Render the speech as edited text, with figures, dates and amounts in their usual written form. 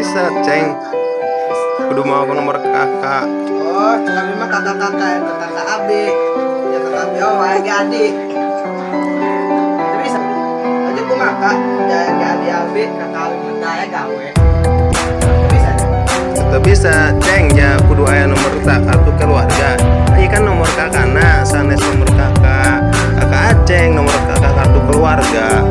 bisa ceng, kudu mau ke nomor kakak. Oh, kami mah kakak-kakak yang kakak Abi. Ya kakak Abi, oh ayah adik. Itu bisa. Aja ku kakak, ya adik Abi, kakak Abi mentaya gawe. Itu bisa. Itu bisa ceng, ya kudu aya nomor kartu keluarga. Iya kan nomor kakak, nah sanes nomor kakak, kakak aceng nomor kakak kartu keluarga.